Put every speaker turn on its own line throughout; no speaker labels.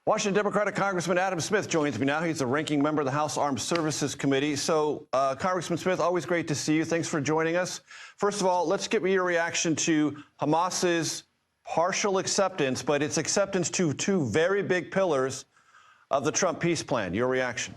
Washington Democratic Congressman Adam Smith joins me now. He's the ranking member of the House Armed Services Committee. So, Congressman Smith, always great to see you. Thanks for joining us. First of all, let's get your reaction to Hamas's partial acceptance, but its acceptance to two very big pillars of the Trump peace plan. Your reaction?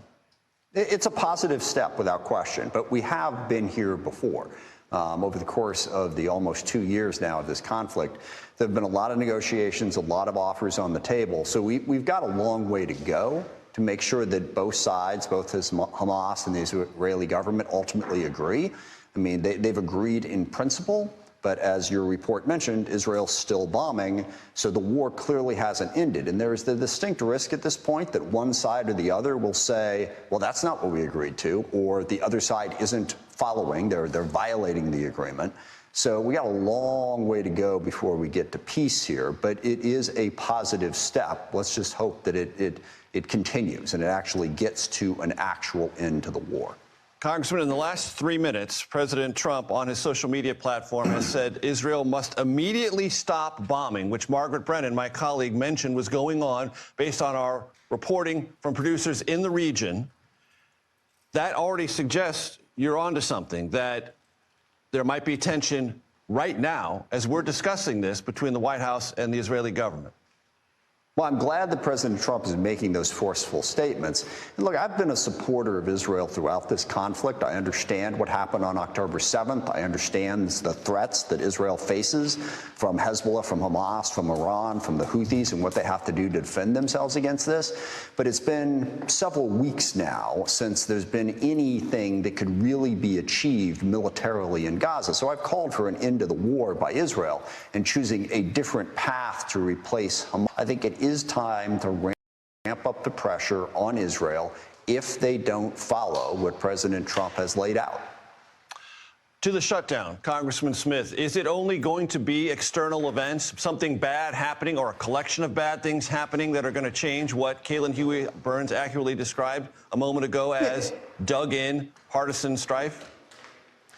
It's a positive step without question, but we have been here before. Over the course of the almost 2 years now of this conflict, there have been a lot of negotiations, a lot of offers on the table. So we've got a long way to go to make sure that both sides, both Hamas and the Israeli government, ultimately agree. I mean, they've agreed in principle, but as your report mentioned, Israel's still bombing, so the war clearly hasn't ended. And there is the distinct risk at this point that one side or the other will say, well, that's not what we agreed to, or the other side isn't following, they're violating the agreement. So we got a long way to go before we get to peace here, but it is a positive step. Let's just hope that it continues and it actually gets to an actual end to the war.
Congressman, in the last 3 minutes, President Trump on his social media platform has said Israel must immediately stop bombing, which Margaret Brennan, my colleague, mentioned was going on based on our reporting from producers in the region. That already suggests you're onto something, that there might be tension right now as we're discussing this between the White House and the Israeli government.
Well, I'm glad that President Trump is making those forceful statements. And look, I've been a supporter of Israel throughout this conflict. I understand what happened on October 7th. I understand the threats that Israel faces from Hezbollah, from Hamas, from Iran, from the Houthis, and what they have to do to defend themselves against this. But it's been several weeks now since there's been anything that could really be achieved militarily in Gaza. So I've called for an end to the war by Israel and choosing a different path to replace Hamas. I think it is time to ramp up the pressure on Israel if they don't follow what President Trump has laid out.
To the shutdown, Congressman Smith, is it only going to be external events, something bad happening or a collection of bad things happening that are going to change what Kaylin Huey Burns accurately described a moment ago as dug-in partisan strife?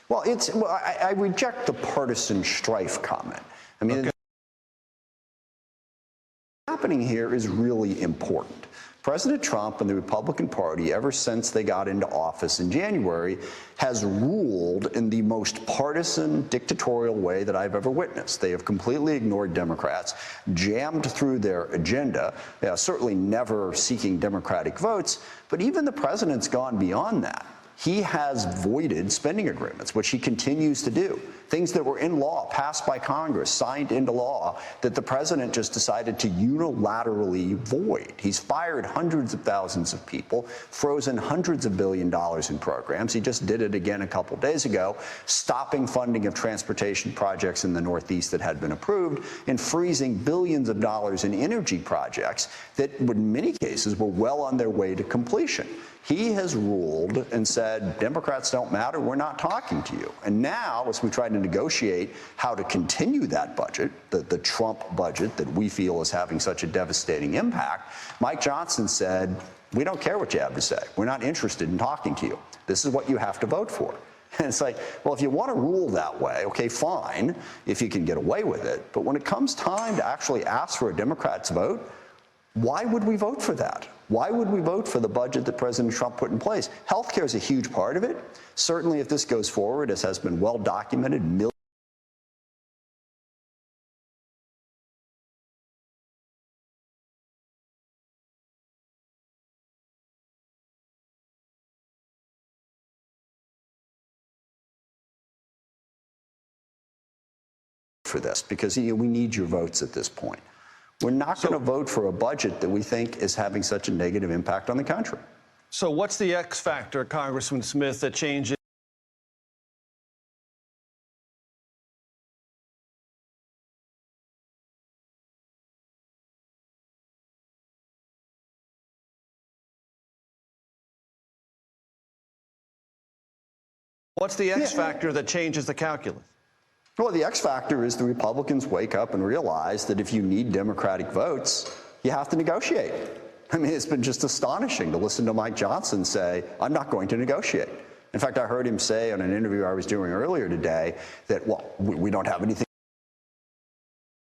Well, I reject the partisan strife comment. I mean, happening here is really important. President Trump and the Republican Party, ever since they got into office in January, has ruled in the most partisan, dictatorial way that I've ever witnessed. They have completely ignored Democrats, jammed through their agenda, certainly never seeking Democratic votes, but even the president's gone beyond that. He has voided spending agreements, which he continues to do. Things that were in law, passed by Congress, signed into law, that the president just decided to unilaterally void. He's fired hundreds of thousands of people, frozen hundreds of billions of dollars in programs. He just did it again a couple days ago, stopping funding of transportation projects in the Northeast that had been approved, and freezing billions of dollars in energy projects that, in many cases, were well on their way to completion. He has ruled and said, Democrats don't matter, we're not talking to you. And now, as we try to negotiate how to continue that budget, the Trump budget that we feel is having such a devastating impact, Mike Johnson said, we don't care what you have to say. We're not interested in talking to you. This is what you have to vote for. And it's like, well, if you want to rule that way, okay, fine, if you can get away with it. But when it comes time to actually ask for a Democrat's vote, why would we vote for that? Why would we vote for the budget that President Trump put in place? Healthcare is a huge part of it. Certainly, if this goes forward, as has been well documented, for this, because we need your votes at this point. We're not going to vote for a budget that we think is having such a negative impact on the country.
So what's the X factor, Congressman Smith, that changes? What's the X factor that changes the calculus?
Well, the X factor is the Republicans wake up and realize that if you need Democratic votes, you have to negotiate. I mean, it's been just astonishing to listen to Mike Johnson say, I'm not going to negotiate. In fact, I heard him say on an interview I was doing earlier today that, well, we don't have anything